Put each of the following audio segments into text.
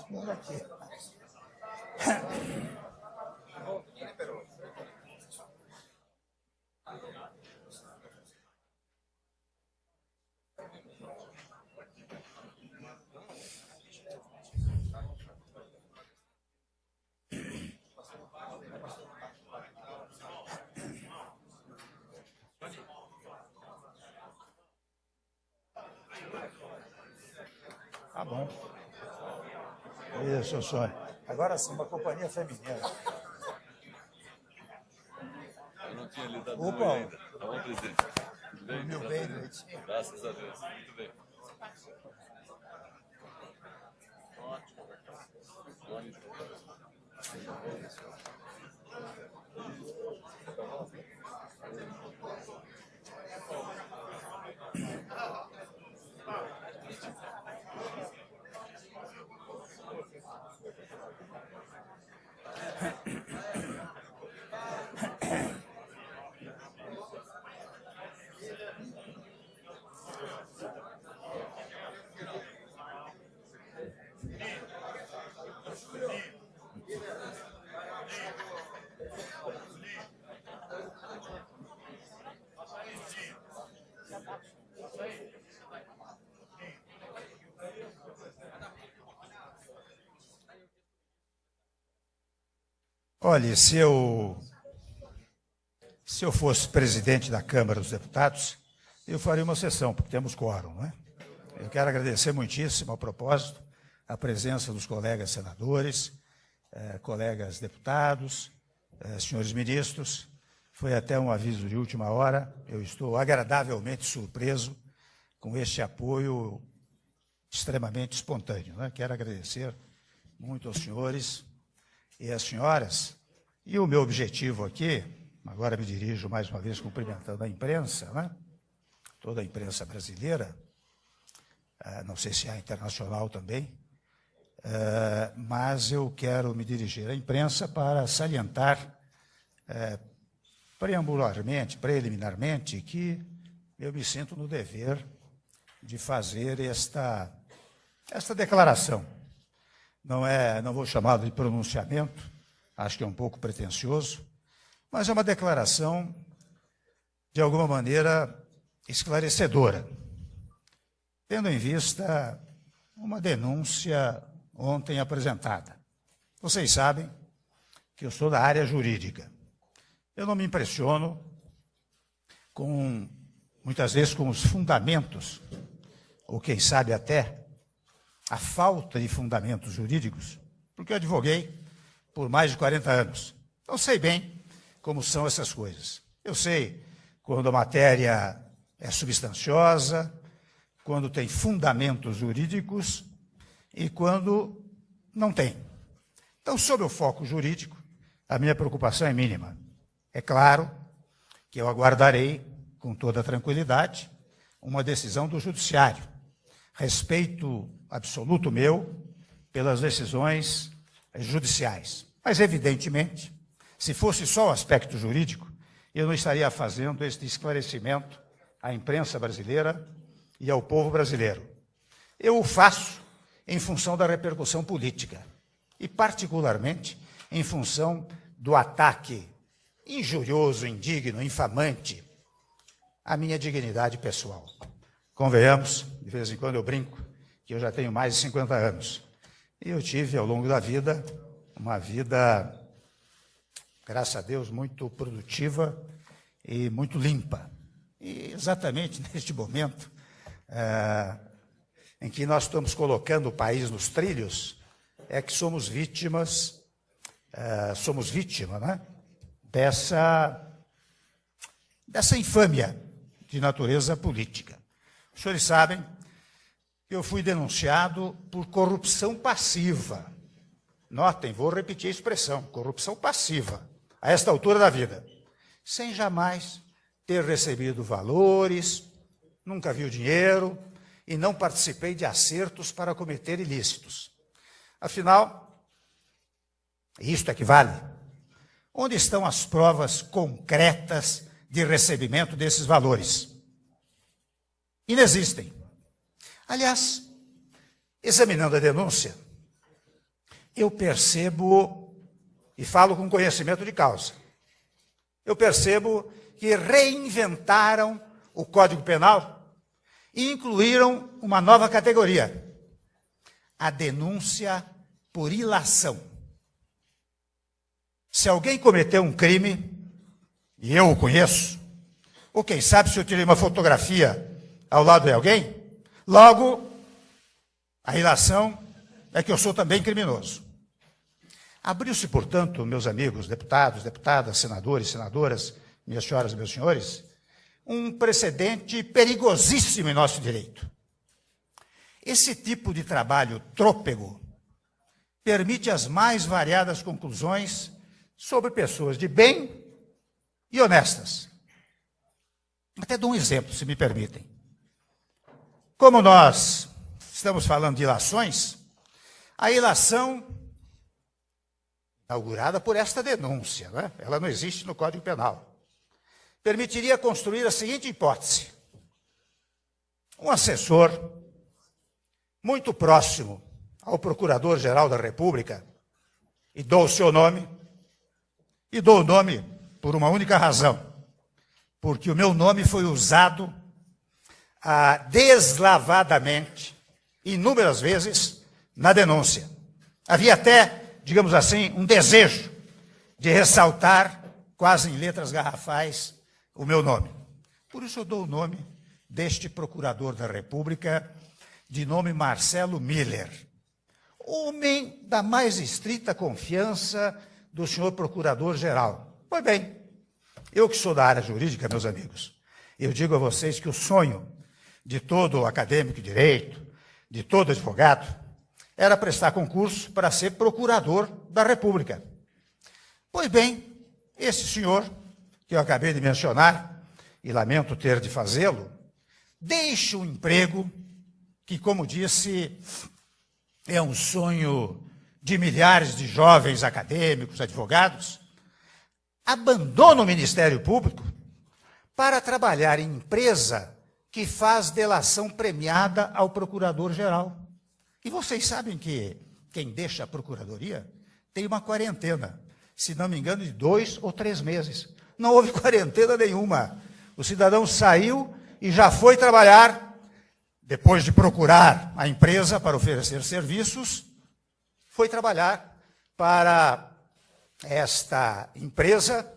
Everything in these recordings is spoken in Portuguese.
mundo aqui. Tá bom. Isso, sonho. Agora sim, uma companhia feminina. Eu não tinha lhe dado Opa. ainda. Tá bom, presidente? Tudo bem? Meu bem, direitinho. Graças a Deus. Muito bem. Ótimo. Olha, se eu fosse presidente da Câmara dos Deputados, eu faria uma sessão, porque temos quórum, não é? Eu quero agradecer muitíssimo, a propósito, a presença dos colegas senadores, colegas deputados, senhores ministros. Foi até um aviso de última hora. Eu estou agradavelmente surpreso com este apoio extremamente espontâneo, né? Quero agradecer muito aos senhores e às senhoras. E o meu objetivo aqui, agora me dirijo mais uma vez cumprimentando a imprensa, né? Toda a imprensa brasileira, não sei se há internacional também, mas eu quero me dirigir à imprensa para salientar preliminarmente, que eu me sinto no dever de fazer esta declaração. Não vou chamá-lo de pronunciamento, acho que é um pouco pretensioso, mas é uma declaração, de alguma maneira, esclarecedora, tendo em vista uma denúncia ontem apresentada. Vocês sabem que eu sou da área jurídica. Eu não me impressiono muitas vezes com os fundamentos, ou quem sabe até a falta de fundamentos jurídicos, porque eu advoguei por mais de 40 anos. Então sei bem como são essas coisas. Eu sei quando a matéria é substanciosa, quando tem fundamentos jurídicos e quando não tem. Então, sob o foco jurídico, a minha preocupação é mínima. É claro que eu aguardarei, com toda tranquilidade, uma decisão do judiciário. Respeito absoluto meu pelas decisões judiciais. Mas, evidentemente, se fosse só o aspecto jurídico, eu não estaria fazendo este esclarecimento à imprensa brasileira e ao povo brasileiro. Eu o faço em função da repercussão política e, particularmente, em função do ataque injurioso, indigno, infamante à minha dignidade pessoal. Convenhamos, de vez em quando eu brinco, que eu já tenho mais de 50 anos. E eu tive, ao longo da vida, uma vida, graças a Deus, muito produtiva e muito limpa. E exatamente neste momento em que nós estamos colocando o país nos trilhos, é que somos vítima, né, dessa infâmia de natureza política. Os senhores sabem que eu fui denunciado por corrupção passiva. Notem, vou repetir a expressão, corrupção passiva, a esta altura da vida, sem jamais ter recebido valores, nunca vi o dinheiro e não participei de acertos para cometer ilícitos. Afinal, isto é que vale. Onde estão as provas concretas de recebimento desses valores? Inexistem. Aliás, examinando a denúncia, eu percebo, e falo com conhecimento de causa, eu percebo que reinventaram o Código Penal e incluíram uma nova categoria, a denúncia por ilação. Se alguém cometeu um crime, e eu o conheço, ou quem sabe se eu tirei uma fotografia ao lado de alguém, logo, a ilação é que eu sou também criminoso. Abriu-se, portanto, meus amigos, deputados, deputadas, senadores, senadoras, minhas senhoras e meus senhores, um precedente perigosíssimo em nosso direito. Esse tipo de trabalho trôpego permite as mais variadas conclusões sobre pessoas de bem e honestas. Até dou um exemplo, se me permitem. Como nós estamos falando de ilações, a ilação, inaugurada por esta denúncia, né? Ela não existe no Código Penal, permitiria construir a seguinte hipótese: um assessor muito próximo ao Procurador-Geral da República, e dou o seu nome, e dou o nome por uma única razão, porque o meu nome foi usado deslavadamente, inúmeras vezes, na denúncia. Havia até, digamos assim, um desejo de ressaltar, quase em letras garrafais, o meu nome. Por isso eu dou o nome deste Procurador da República, de nome Marcelo Miller, homem da mais estrita confiança do senhor Procurador-Geral. Pois bem, eu que sou da área jurídica, meus amigos, eu digo a vocês que o sonho de todo acadêmico de direito, de todo advogado, era prestar concurso para ser Procurador da República. Pois bem, esse senhor, que eu acabei de mencionar, e lamento ter de fazê-lo, deixa um emprego que, como disse, é um sonho de milhares de jovens acadêmicos, advogados, abandona o Ministério Público para trabalhar em empresa que faz delação premiada ao Procurador-Geral. E vocês sabem que quem deixa a Procuradoria tem uma quarentena, se não me engano, de 2 ou 3 meses. Não houve quarentena nenhuma. O cidadão saiu e já foi trabalhar, depois de procurar a empresa para oferecer serviços, foi trabalhar para esta empresa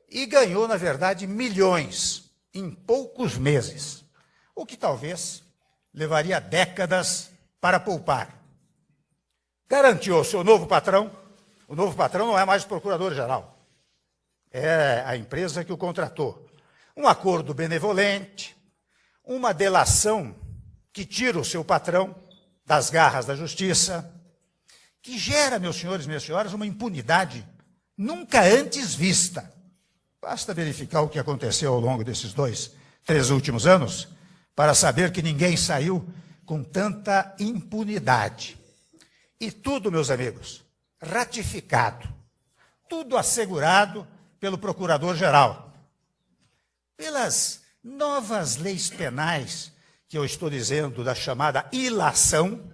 e ganhou, na verdade, milhões em poucos meses, o que talvez levaria décadas para poupar. Garantiu ao seu novo patrão, o novo patrão não é mais o Procurador-Geral, é a empresa que o contratou, um acordo benevolente, uma delação que tira o seu patrão das garras da justiça, que gera, meus senhores e minhas senhoras, uma impunidade nunca antes vista. Basta verificar o que aconteceu ao longo desses 2, 3 últimos anos para saber que ninguém saiu com tanta impunidade. E tudo, meus amigos, ratificado, tudo assegurado pelo Procurador-Geral. Pelas novas leis penais, que eu estou dizendo da chamada ilação,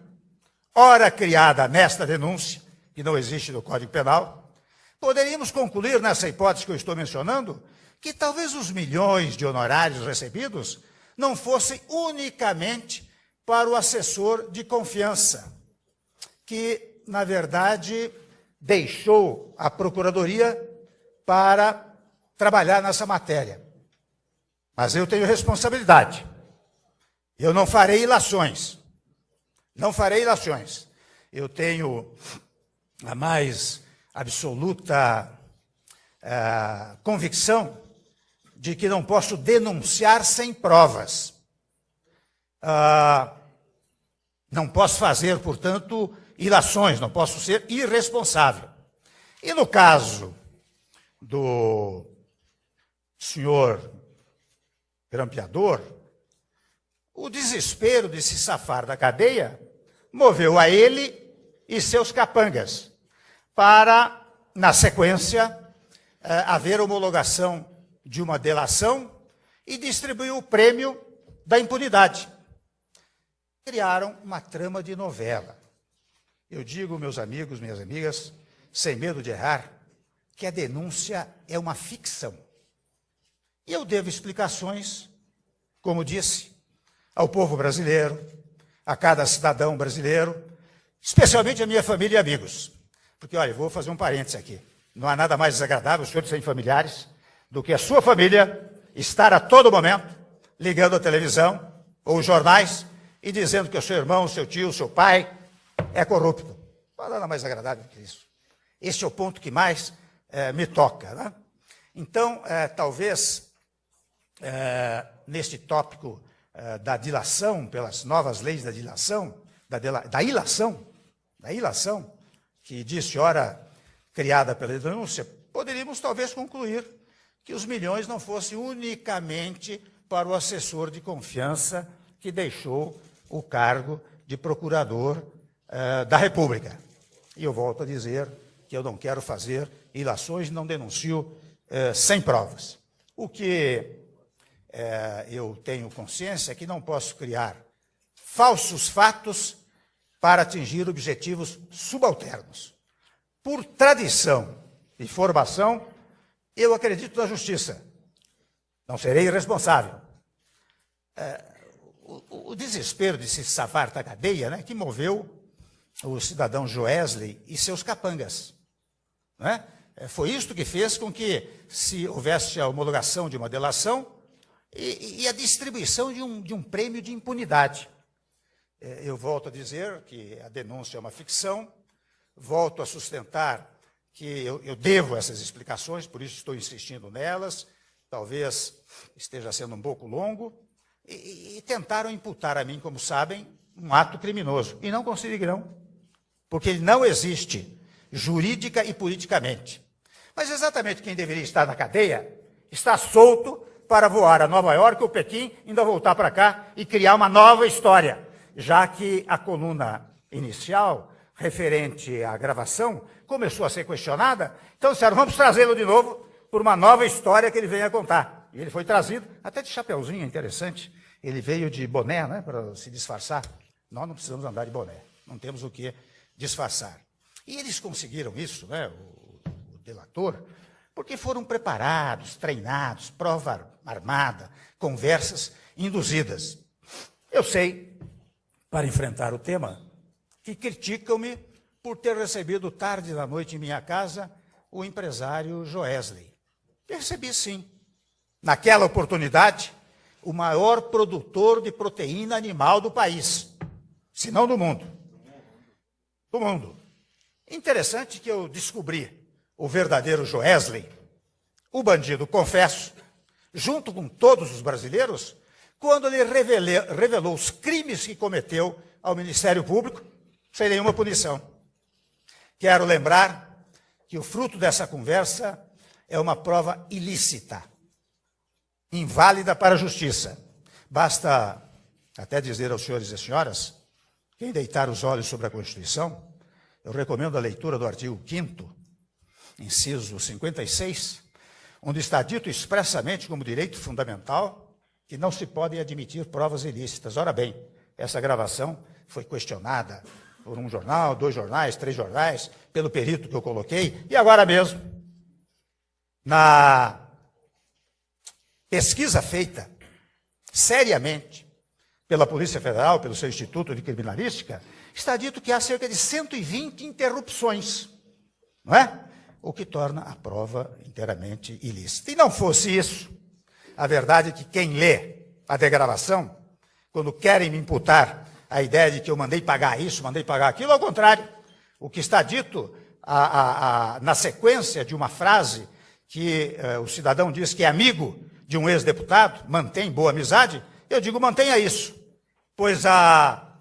ora criada nesta denúncia, que não existe no Código Penal, poderíamos concluir, nessa hipótese que eu estou mencionando, que talvez os milhões de honorários recebidos não fossem unicamente para o assessor de confiança, que, na verdade, deixou a Procuradoria para trabalhar nessa matéria. Mas eu tenho responsabilidade. Eu não farei ilações. Não farei ilações. Eu tenho a mais absoluta convicção de que não posso denunciar sem provas. Não posso fazer, portanto, ilações, não posso ser irresponsável. E no caso do senhor grampeador, o desespero de se safar da cadeia moveu a ele e seus capangas para, na sequência, haver homologação de uma delação e distribuir o prêmio da impunidade. Criaram uma trama de novela. eu digo, meus amigos, minhas amigas, sem medo de errar, que a denúncia é uma ficção. E eu devo explicações, como disse, ao povo brasileiro, a cada cidadão brasileiro, especialmente a minha família e amigos. Porque, olha, vou fazer um parênteses aqui. Não há nada mais desagradável, os senhores sem familiares, do que a sua família estar a todo momento ligando a televisão ou os jornais e dizendo que o seu irmão, o seu tio, o seu pai é corrupto. Não há nada mais agradável que isso. Esse é o ponto que mais me toca, né? Então, talvez, neste tópico da dilação, pelas novas leis da dilação, da ilação, que disse, ora, criada pela denúncia, poderíamos talvez concluir que os milhões não fossem unicamente para o assessor de confiança que deixou o cargo de procurador da República. E eu volto a dizer que eu não quero fazer ilações, não denuncio sem provas. O que eu tenho consciência é que não posso criar falsos fatos para atingir objetivos subalternos. Por tradição e formação, eu acredito na justiça. Não serei irresponsável. O desespero de se safar da cadeia, né, que moveu o cidadão Joesley e seus capangas. Né? Foi isto que fez com que se houvesse a homologação de uma delação e a distribuição de um prêmio de impunidade. Eu volto a dizer que a denúncia é uma ficção, volto a sustentar que eu devo essas explicações, por isso estou insistindo nelas, talvez esteja sendo um pouco longo, e tentaram imputar a mim, como sabem, um ato criminoso, e não conseguirão, porque ele não existe jurídica e politicamente. Mas exatamente quem deveria estar na cadeia está solto para voar a Nova York ou Pequim, ainda voltar para cá e criar uma nova história, já que a coluna inicial, referente à gravação, começou a ser questionada, então disseram, vamos trazê-lo de novo por uma nova história que ele venha contar. E ele foi trazido, até de chapeuzinho, interessante, ele veio de boné, né, para se disfarçar. Nós não precisamos andar de boné, não temos o que disfarçar. E eles conseguiram isso, né, o delator, porque foram preparados, treinados, prova armada, conversas induzidas. Eu sei, para enfrentar o tema, que criticam-me por ter recebido tarde da noite em minha casa o empresário Joesley. Eu recebi, sim. Naquela oportunidade, o maior produtor de proteína animal do país, se não do mundo. Do mundo. Interessante que eu descobri o verdadeiro Joesley, o bandido, confesso, junto com todos os brasileiros, quando ele revelou os crimes que cometeu ao Ministério Público, sem nenhuma punição. Quero lembrar que o fruto dessa conversa é uma prova ilícita, inválida para a justiça. Basta até dizer aos senhores e senhoras, quem deitar os olhos sobre a Constituição, eu recomendo a leitura do artigo 5º, inciso 56, onde está dito expressamente como direito fundamental que não se podem admitir provas ilícitas. Ora bem, essa gravação foi questionada por um jornal, 2 jornais, 3 jornais, pelo perito que eu coloquei, e agora mesmo, na pesquisa feita seriamente pela Polícia Federal, pelo seu Instituto de Criminalística, está dito que há cerca de 120 interrupções, não é? O que torna a prova inteiramente ilícita. E não fosse isso, a verdade é que quem lê a degravação, quando querem me imputar a ideia de que eu mandei pagar isso, mandei pagar aquilo, ao contrário, o que está dito na sequência de uma frase que o cidadão diz que é amigo de um ex-deputado, mantém boa amizade, eu digo mantenha isso, pois a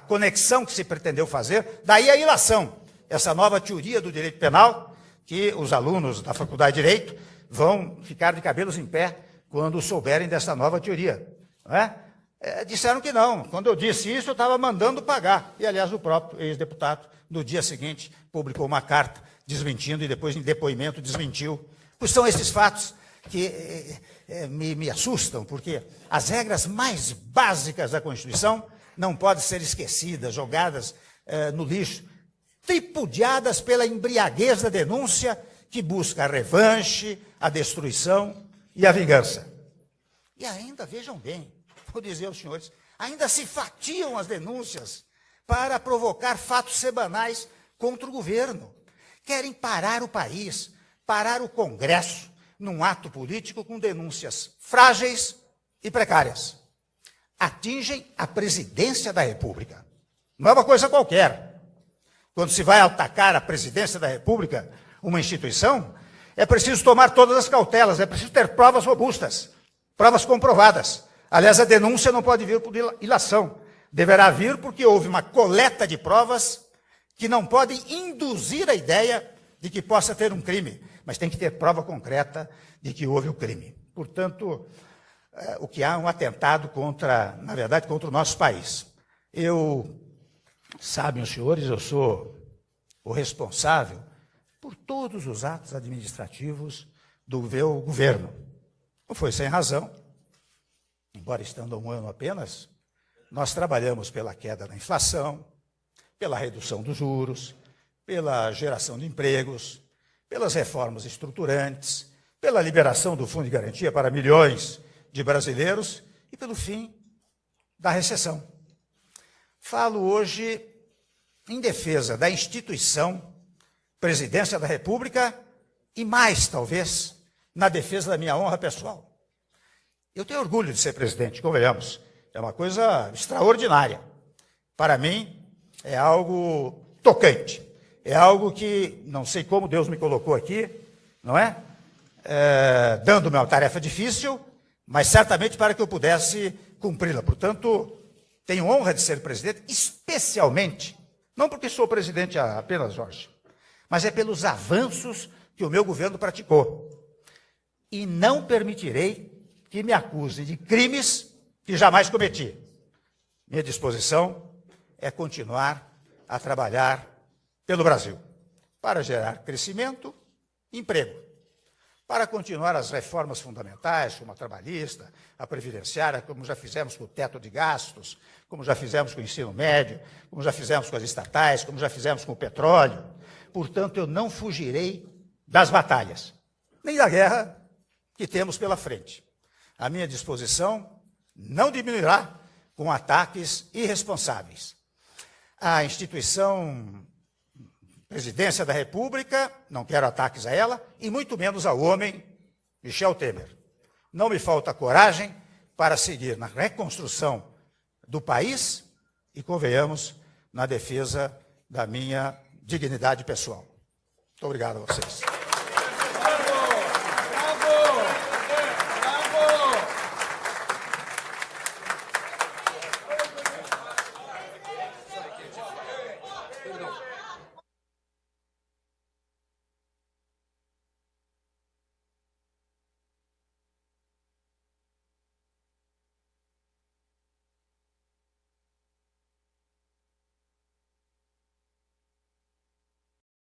conexão que se pretendeu fazer, daí a ilação, essa nova teoria do direito penal, que os alunos da Faculdade de Direito vão ficar de cabelos em pé quando souberem dessa nova teoria. Não é? Disseram que não. Quando eu disse isso, eu estava mandando pagar. E, aliás, o próprio ex-deputado, no dia seguinte, publicou uma carta desmentindo e depois, em depoimento, desmentiu. Pois são esses fatos que me assustam, porque as regras mais básicas da Constituição não podem ser esquecidas, jogadas no lixo. tripudiadas pela embriaguez da denúncia que busca a revanche, a destruição e a vingança. E ainda, vejam bem, vou dizer aos senhores, ainda se fatiam as denúncias para provocar fatos semanais contra o governo. Querem parar o país, parar o Congresso, num ato político com denúncias frágeis e precárias. Atingem a presidência da República. Não é uma coisa qualquer. Quando se vai atacar a presidência da República, uma instituição, é preciso tomar todas as cautelas, é preciso ter provas robustas, provas comprovadas. Aliás, a denúncia não pode vir por ilação. Deverá vir porque houve uma coleta de provas que não pode induzir a ideia de que possa ter um crime, mas tem que ter prova concreta de que houve o crime. Portanto, o que há é um atentado contra o nosso país. Sabem os senhores, eu sou o responsável por todos os atos administrativos do meu governo. Não foi sem razão, embora estando há um ano apenas, nós trabalhamos pela queda da inflação, pela redução dos juros, pela geração de empregos, pelas reformas estruturantes, pela liberação do Fundo de Garantia para milhões de brasileiros e pelo fim da recessão. Falo hoje em defesa da instituição Presidência da República e mais, talvez, na defesa da minha honra pessoal. Eu tenho orgulho de ser presidente, convenhamos. É uma coisa extraordinária. Para mim, é algo tocante. É algo que, não sei como Deus me colocou aqui, não é? Dando-me uma tarefa difícil, mas certamente para que eu pudesse cumpri-la. Portanto, tenho honra de ser presidente, especialmente, não porque sou presidente apenas, Jorge, mas é pelos avanços que o meu governo praticou. E não permitirei que me acuse de crimes que jamais cometi. Minha disposição é continuar a trabalhar pelo Brasil, para gerar crescimento e emprego, para continuar as reformas fundamentais, como a trabalhista, a previdenciária, como já fizemos com o teto de gastos, como já fizemos com o ensino médio, como já fizemos com as estatais, como já fizemos com o petróleo. Portanto, eu não fugirei das batalhas, nem da guerra que temos pela frente. A minha disposição não diminuirá com ataques irresponsáveis. A instituição Presidência da República, não quero ataques a ela, e muito menos ao homem Michel Temer. Não me falta coragem para seguir na reconstrução do país e, convenhamos, na defesa da minha dignidade pessoal. Muito obrigado a vocês.